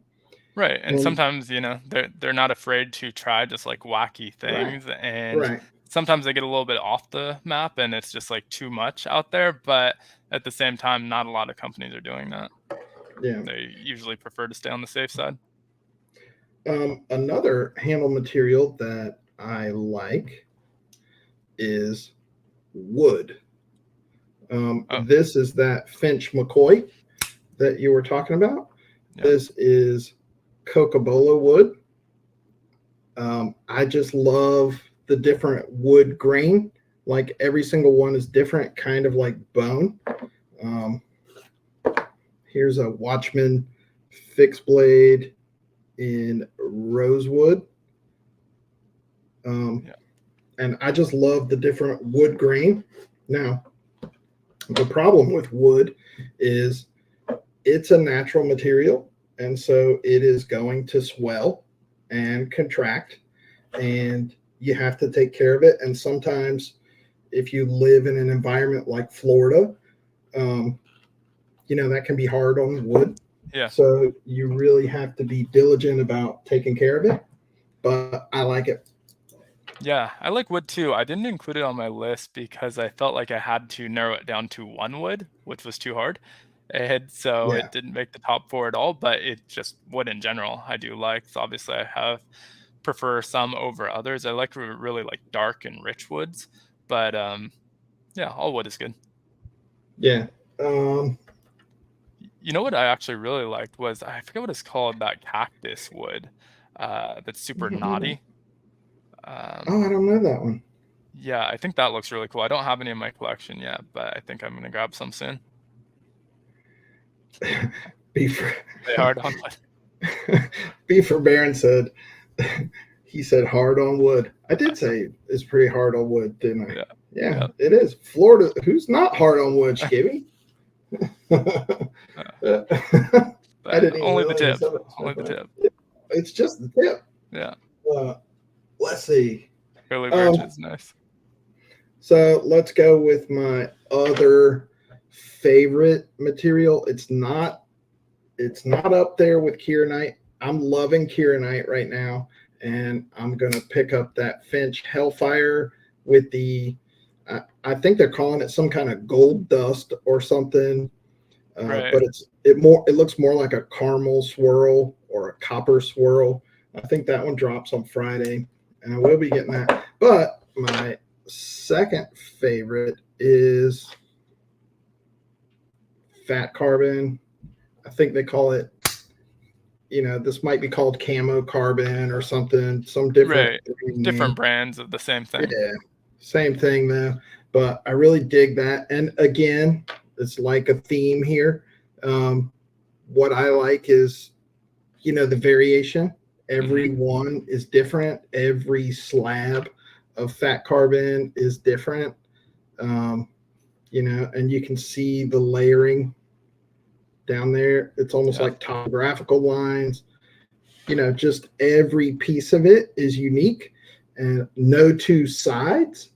Right. And And sometimes, you know, they're not afraid to try just like wacky things, and right. sometimes they get a little bit off the map and it's just like too much out there, but at the same time not a lot of companies are doing that. Yeah. They usually prefer to stay on the safe side. Another handle material that I like is wood. This is that Finch McCoy that you were talking about. Yep. This is Cocobolo wood. I just love the different wood grain. Like every single one is different, kind of like bone. Here's a Watchman fixed blade in rosewood. And I just love the different wood grain. Now, the problem with wood is it's a natural material, and so it is going to swell and contract, and you have to take care of it. And sometimes if you live in an environment like Florida, that can be hard on wood. Yeah. So you really have to be diligent about taking care of it, but I like it. Yeah, I like wood too. I didn't include it on my list because I felt like I had to narrow it down to one wood, which was too hard. And so Yeah. it didn't make the top four at all, but it just wood in general I do like. So obviously I prefer some over others. I like really like dark and rich woods, but yeah, all wood is good. Yeah. You know what I actually really liked was, I forget what it's called, that cactus wood that's super knotty. I don't know that one. Yeah, I think that looks really cool. I don't have any in my collection yet, but I think I'm gonna grab some soon. Beaver. They hard on wood. Beaver Baron said, he said hard on wood. I did say it's pretty hard on wood, didn't I? Yeah, it is. Florida, who's not hard on wood, Skibby? I didn't only the even tip. Only the tip. It's just the tip. Yeah. Let's see. Curly birch is nice. So let's go with my other favorite material. It's not up there with kieranite. I'm loving kieranite right now, and I'm gonna pick up that Finch Hellfire with the I think they're calling it some kind of gold dust or something. But it looks more like a caramel swirl or a copper swirl. I think that one drops on Friday, and I will be getting that. But my second favorite is fat carbon. I think they call it, this might be called camo carbon or something, some different different brands of the same thing. Yeah, same thing though. But I really dig that. And again, it's like a theme here. What I like is, the variation. Every one is different. Every slab of fat carbon is different. And you can see the layering down there. It's almost like topographical lines. Just every piece of it is unique, and no two sides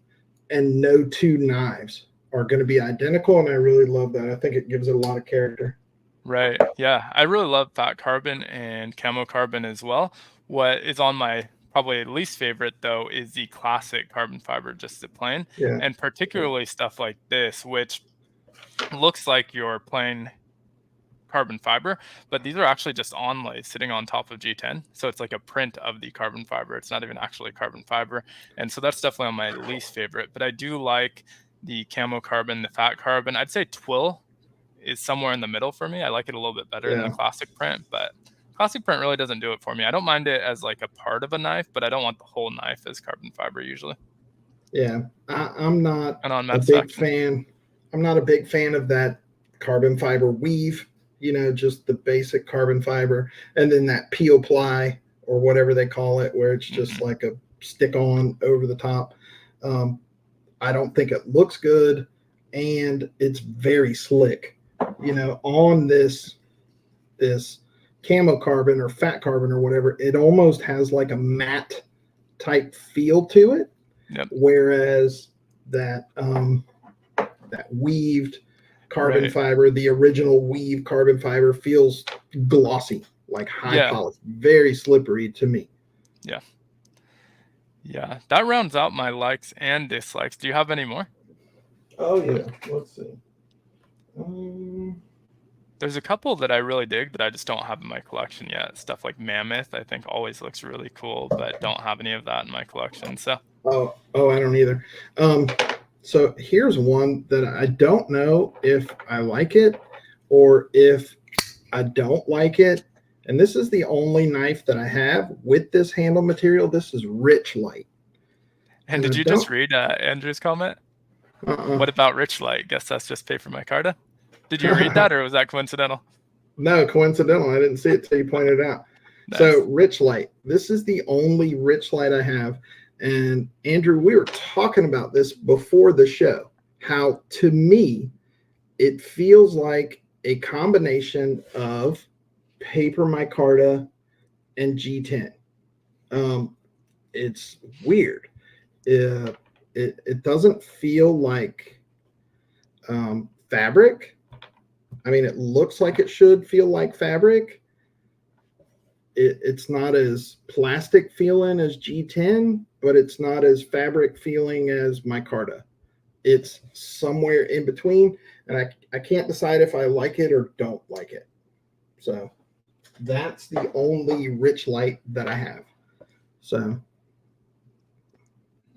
and no two knives are going to be identical. And I really love that. I think it gives it a lot of character. Right. Yeah. I really love fat carbon and camo carbon as well. What is on my probably least favorite though is the classic carbon fiber, just the plain, and particularly stuff like this, which looks like your plain carbon fiber, but these are actually just onlays sitting on top of G10. So it's like a print of the carbon fiber. It's not even actually carbon fiber. And so that's definitely on my least favorite, but I do like the camo carbon, the fat carbon. I'd say twill is somewhere in the middle for me. I like it a little bit better than the classic print, but classic print really doesn't do it for me. I don't mind it as like a part of a knife, but I don't want the whole knife as carbon fiber usually. Yeah, I'm not And on a big Matt fan. I'm not a big fan of that carbon fiber weave, just the basic carbon fiber, and then that peel ply or whatever they call it, where it's just like a stick on over the top. I don't think it looks good, and it's very slick. On this camo carbon or fat carbon or whatever, it almost has like a matte type feel to it. Yep. Whereas that weaved carbon fiber, the original weave carbon fiber, feels glossy, like high polish, very slippery to me. Yeah. Yeah, that rounds out my likes and dislikes. Do you have any more? Oh yeah, let's see. There's a couple that I really dig that I just don't have in my collection yet. Stuff like Mammoth, I think always looks really cool, but don't have any of that in my collection. So. Oh, I don't either. So here's one that I don't know if I like it or if I don't like it. And this is the only knife that I have with this handle material. This is Rich Light. And did you just read Andrew's comment? What about Rich Light? Guess that's just paper micarta. Did you read that or was that coincidental? No, coincidental. I didn't see it till you pointed it out. Nice. So Rich Light. This is the only Rich Light I have. And Andrew, we were talking about this before the show, how to me, it feels like a combination of paper micarta and G10. It's weird. It doesn't feel like fabric. I mean, it looks like it should feel like fabric. It's not as plastic feeling as G10, but it's not as fabric feeling as micarta. It's somewhere in between, and I can't decide if I like it or don't like it. So that's the only Rich Light that I have. So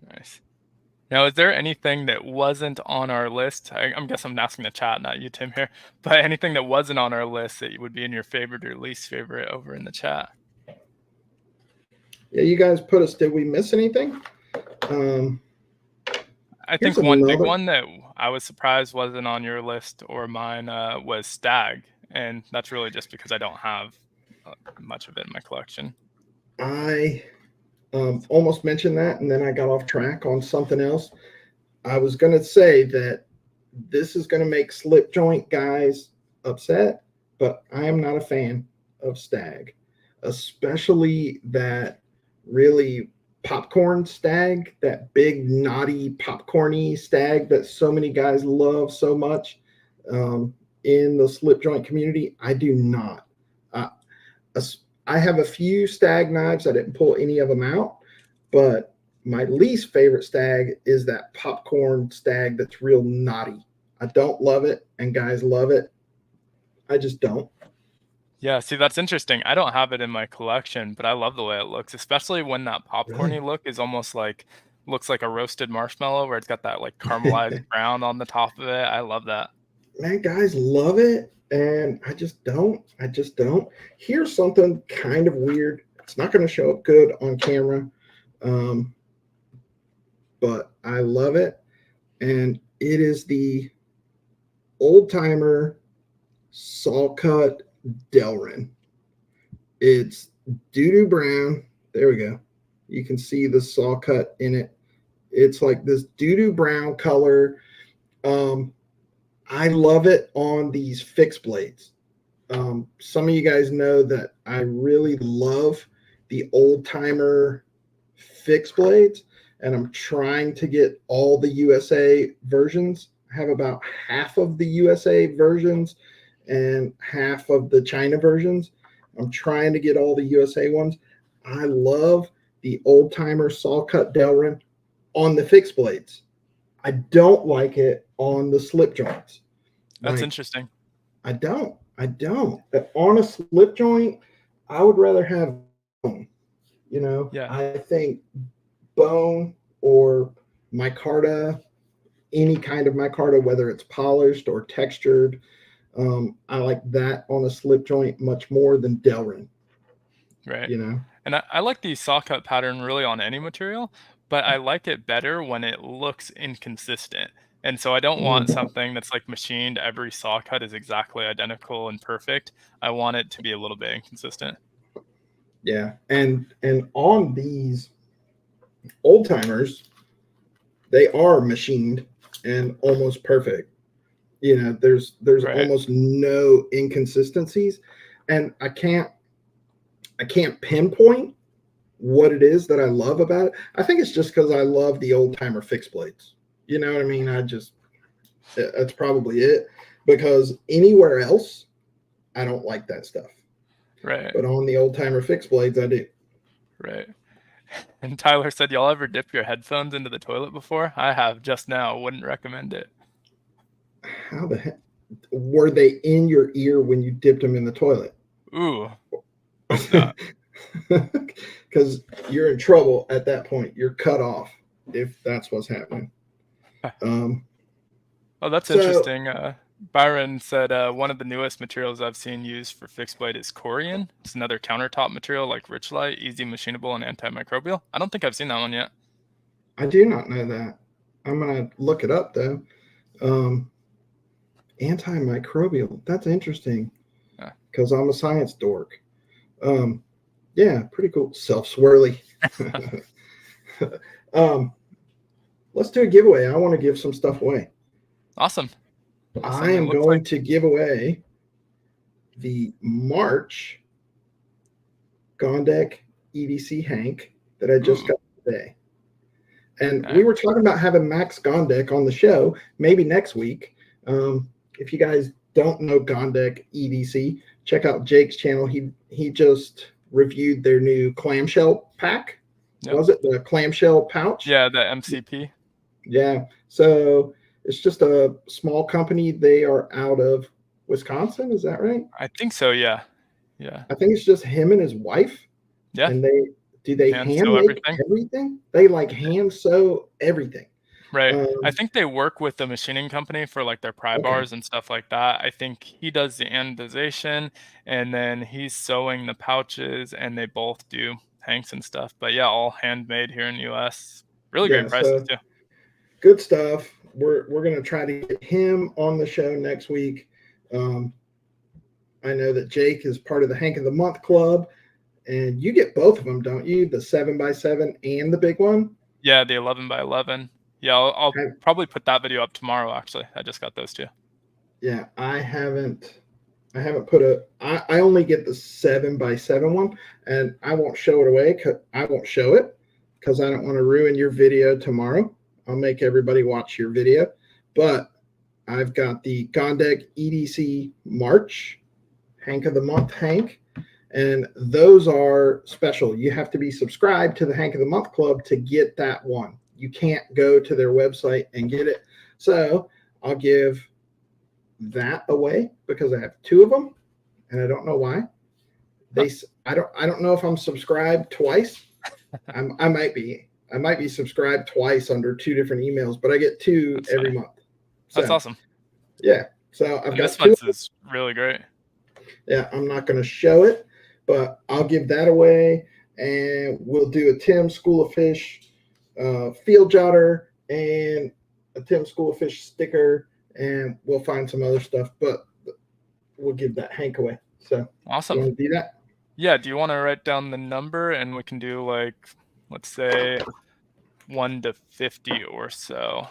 nice. Now, is there anything that wasn't on our list? I'm guessing I'm asking the chat, not you, Tim, here. But anything that wasn't on our list that would be in your favorite or least favorite over in the chat? Yeah, you guys put us. Did we miss anything? I think one big one that I was surprised wasn't on your list or mine was Stag. And that's really just because I don't have much of it in my collection. I almost mentioned that, and then I got off track on something else. I was going to say that this is going to make slip joint guys upset, but I am not a fan of Stag, especially that really popcorn Stag, that big knotty popcorny Stag that so many guys love so much in the slip joint community. I do not. I have a few Stag knives. I didn't pull any of them out, but my least favorite Stag is that popcorn Stag that's real knotty. I don't love it, and guys love it. I just don't. Yeah, see, that's interesting. I don't have it in my collection, but I love the way it looks, especially when that popcorny look is almost like, looks like a roasted marshmallow where it's got that like caramelized brown on the top of it. I love that. Man, guys love it. And I just don't. Here's something kind of weird. It's not going to show up good on camera, but I love it. And it is the old timer saw cut Delrin. It's doo-doo brown. There we go. You can see the saw cut in it. It's like this doo-doo brown color. I love it on these fixed blades. Some of you guys know that I really love the old timer fixed blades, and I'm trying to get all the USA versions. I have about half of the USA versions and half of the China versions. I'm trying to get all the USA ones. I love the old timer saw cut Delrin on the fixed blades. I don't like it on the slip joints. That's interesting. I don't. On a slip joint, I would rather have bone. I think bone or micarta, any kind of micarta, whether it's polished or textured, I like that on a slip joint much more than Delrin. Right. you know? And I like the saw cut pattern really on any material, but I like it better when it looks inconsistent. And so I don't want Mm, something that's like machined, every saw cut is exactly identical and perfect. I want it to be a little bit inconsistent. yeah. And on these old timers, they are machined and almost perfect. You know, there's Right. almost no inconsistencies. And I can't pinpoint what it is that I love about it. I think it's just because I love the old timer fixed blades. You know what I mean? That's probably it. Because anywhere else, I don't like that stuff. Right. But on the old timer fixed blades, I do. Right. And Tyler said, y'all ever dip your headphones into the toilet before? I have just now. Wouldn't recommend it. How the heck were they in your ear when you dipped them in the toilet? Ooh, hope not. Because you're in trouble at that point. You're cut off if that's what's happening. Oh, that's So interesting. Byron said one of the newest materials I've seen used for fixed blade is corian. It's another countertop material like Richlite, easy machinable and antimicrobial. I don't think I've seen that one yet. I do not know that. I'm gonna look it up though. Antimicrobial. That's interesting because I'm a science dork. Yeah, pretty cool. Self-swirly. Let's do a giveaway. I want to give some stuff away. Awesome. I am going to give away the March Gondek EDC Hank that I just got today. And we were talking about having Max Gondek on the show, maybe next week. If you guys don't know Gondek EDC, check out Jake's channel. He just reviewed their new clamshell pack. Yep. Was it the clamshell pouch? Yeah, the MCP. Yeah. So it's just a small company. They are out of Wisconsin. Is that right? I think so. Yeah. Yeah. I think it's just him and his wife. Yeah. And they hand make everything? They like hand sew everything. Right. I think they work with the machining company for like their pry bars and stuff like that. I think he does the anodization and then he's sewing the pouches and they both do hanks and stuff. But yeah, all handmade here in the US. Really great prices too. Good stuff. We're going to try to get him on the show next week. I know that Jake is part of the Hank of the Month Club, and you get both of them, don't you? The 7x7 and the big one? Yeah, the 11x11. Yeah, I'll probably put that video up tomorrow, actually. I just got those two. Yeah, I haven't put I only get the 7x7 one, and I won't show it away. I won't show it because I don't want to ruin your video tomorrow. I'll make everybody watch your video. But I've got the Gondek EDC March Hank of the Month Hank, and those are special. You have to be subscribed to the Hank of the Month Club to get that one. You can't go to their website and get it. So I'll give that away because I have two of them, and I don't know why. I don't know if I'm subscribed twice. I might be. I might be subscribed twice under two different emails, but I get two every month. So, that's awesome. Yeah. So I've got this two. This is really great. Yeah, I'm not going to show it, but I'll give that away, and we'll do a Tim School of Fish field jotter and a Tim School of Fish sticker, and we'll find some other stuff, but we'll give that Hank away. So awesome. You want to do that? Yeah. Do you want to write down the number and we can do like, let's say 1 to 50 or so.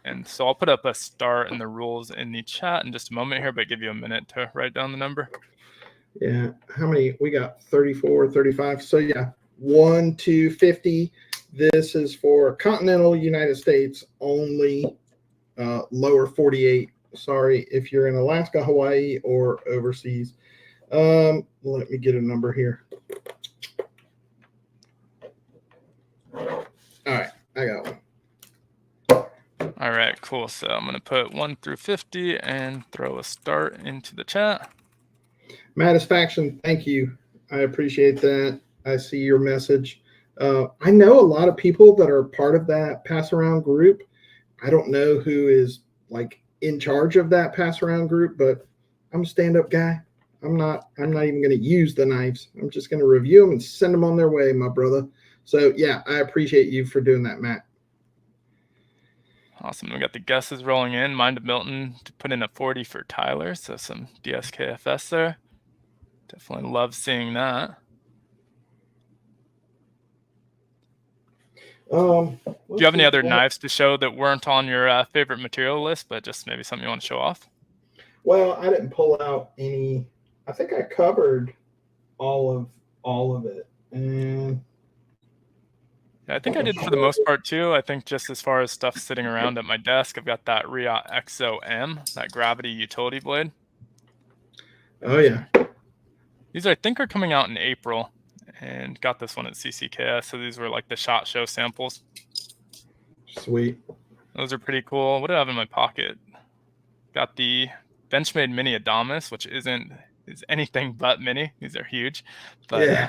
And so I'll put up a start and the rules in the chat in just a moment here, but give you a minute to write down the number. Yeah. How many? We got 34, 35. So yeah, 1 to 50. This is for continental United States only, lower 48. Sorry if you're in Alaska, Hawaii, or overseas. Let me get a number here. All right, I got one. All right, cool. So I'm going to put 1 through 50 and throw a start into the chat. Mattisfaction, thank you. I appreciate that. I see your message. I know a lot of people that are part of that pass around group. I don't know who is like in charge of that pass around group, but I'm a stand-up guy. I'm not even going to use the knives. I'm just going to review them and send them on their way, my brother. So yeah, I appreciate you for doing that, Matt. Awesome. We got the guesses rolling in. Mind of Milton to put in a 40 for Tyler. So some DSKFS there. Definitely love seeing that. Do you have any other knives to show that weren't on your favorite material list, but just maybe something you want to show off? Well, I didn't pull out any. I think I covered all of it. And yeah, I think I did for the most part too. I think just as far as stuff sitting around at my desk, I've got that Riot XO-M, that gravity utility blade. Oh yeah. These I think are coming out in April, and got this one at CCKS. So these were like the SHOT Show samples. Sweet. Those are pretty cool. What do I have in my pocket? Got the Benchmade Mini Adamas, which is anything but mini. These are huge, but yeah,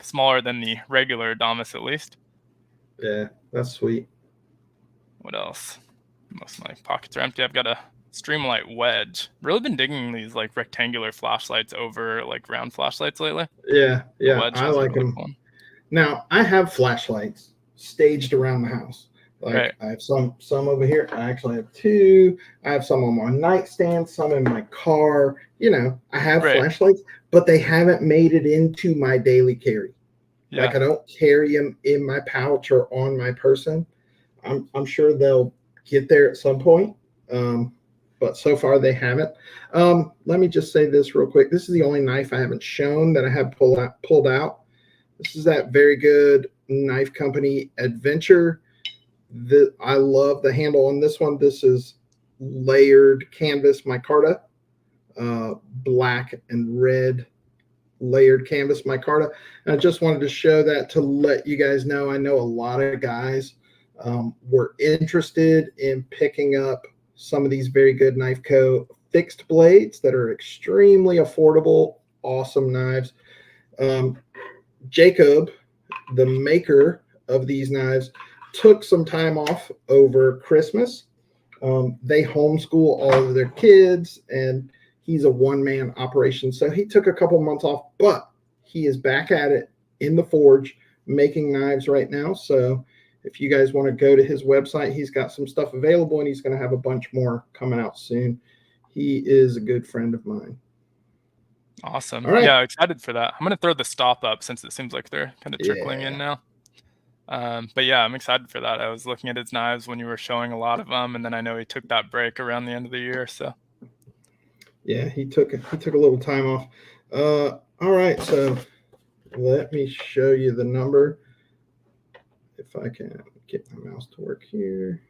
smaller than the regular Adamas at least. Yeah, that's sweet. What else? Most of my pockets are empty. I've got a Streamlight Wedge. Really been digging these like rectangular flashlights over like round flashlights lately. Yeah, I like them. Cool. Now I have flashlights staged around the house. Like right. I have some over here. I actually have two. I have some on my nightstand, some in my car. You know, I have flashlights, but they haven't made it into my daily carry. Yeah. Like I don't carry them in my pouch or on my person. I'm sure they'll get there at some point. But so far they haven't. Let me just say this real quick. This is the only knife I haven't shown that I have pulled out. This is that Very Good Knife Company Adventure. I love the handle on this one. This is layered canvas micarta, black and red layered canvas micarta. And I just wanted to show that to let you guys know. I know a lot of guys were interested in picking up some of these Very Good Knife Co. fixed blades that are extremely affordable, awesome knives. Jacob, the maker of these knives, took some time off over Christmas. They homeschool all of their kids, and he's a one-man operation. So he took a couple months off, but he is back at it in the forge making knives right now. So if you guys want to go to his website, he's got some stuff available, and he's going to have a bunch more coming out soon. He is a good friend of mine. Awesome. Right. Yeah, excited for that. I'm going to throw the stop up since it seems like they're kind of trickling in now. But yeah, I'm excited for that. I was looking at his knives when you were showing a lot of them, and then I know he took that break around the end of the year. So yeah, he took a little time off. All right, so let me show you the number. If I can get my mouse to work here.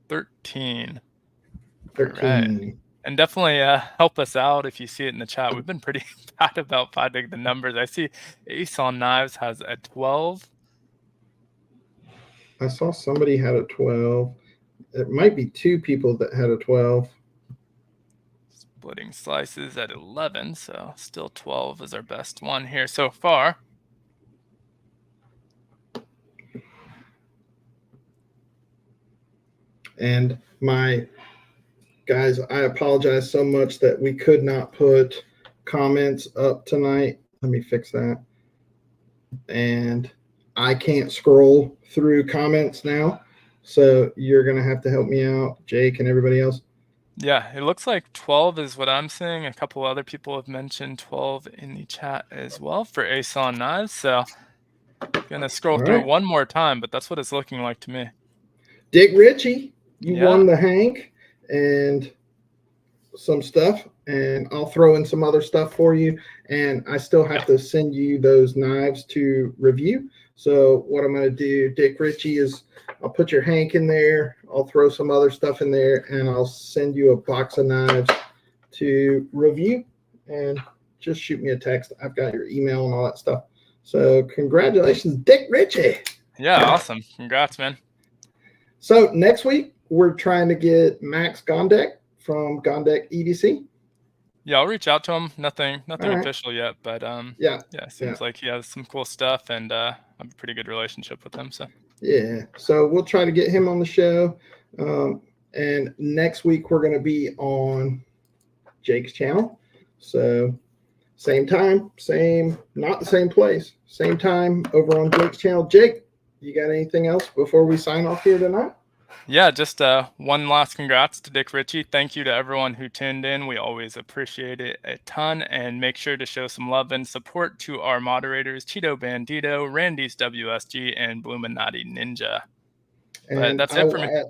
13. 13. Right. And definitely help us out if you see it in the chat. We've been pretty bad about finding the numbers. I see Ace on Knives has a 12. I saw somebody had a 12. It might be two people that had a 12. Splitting Slices at 11, so still 12 is our best one here so far. And my guys, I apologize so much that we could not put comments up tonight. Let me fix that. And I can't scroll through comments now. So you're going to have to help me out, Jake and everybody else. Yeah, it looks like 12 is what I'm seeing. A couple other people have mentioned 12 in the chat as well for Ace on Knives. So going to scroll through one more time, but that's what it's looking like to me. Dick Ritchie, you won the Hank and some stuff, and I'll throw in some other stuff for you. And I still have to send you those knives to review. So what I'm going to do, Dick Ritchie, is I'll put your Hank in there. I'll throw some other stuff in there, and I'll send you a box of knives to review. And just shoot me a text. I've got your email and all that stuff. So congratulations, Dick Ritchie. Yeah, awesome. Congrats, man. So next week, we're trying to get Max Gondek from Gondek EDC. Yeah, I'll reach out to him. Nothing official yet, but seems like he has some cool stuff, and I have a pretty good relationship with him. So yeah, so we'll try to get him on the show. And next week, we're going to be on Jake's channel. So same time, not the same place, same time over on Jake's channel. Jake, you got anything else before we sign off here tonight? Yeah, just one last congrats to Dick Ritchie. Thank you to everyone who tuned in. We always appreciate it a ton. And make sure to show some love and support to our moderators, Cheeto Bandito, Randy's WSG, and Bluminati Ninja. But And that's it for me.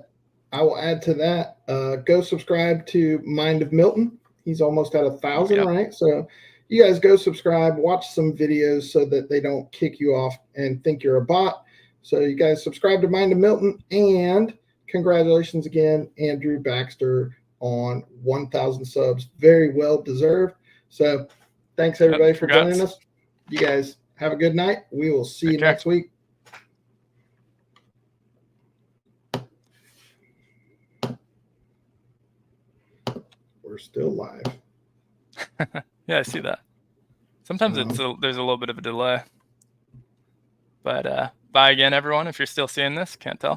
I will add to that. Go subscribe to Mind of Milton. He's almost at 1,000, right? So you guys go subscribe, watch some videos so that they don't kick you off and think you're a bot. So you guys subscribe to Mind of Milton, and congratulations again, Andrew Baxter, on 1,000 subs. Very well deserved. So thanks everybody for joining us. You guys have a good night. We will see you next week. We're still live. Yeah, I see that. Sometimes there's a little bit of a delay. But bye again, everyone. If you're still seeing this, can't tell.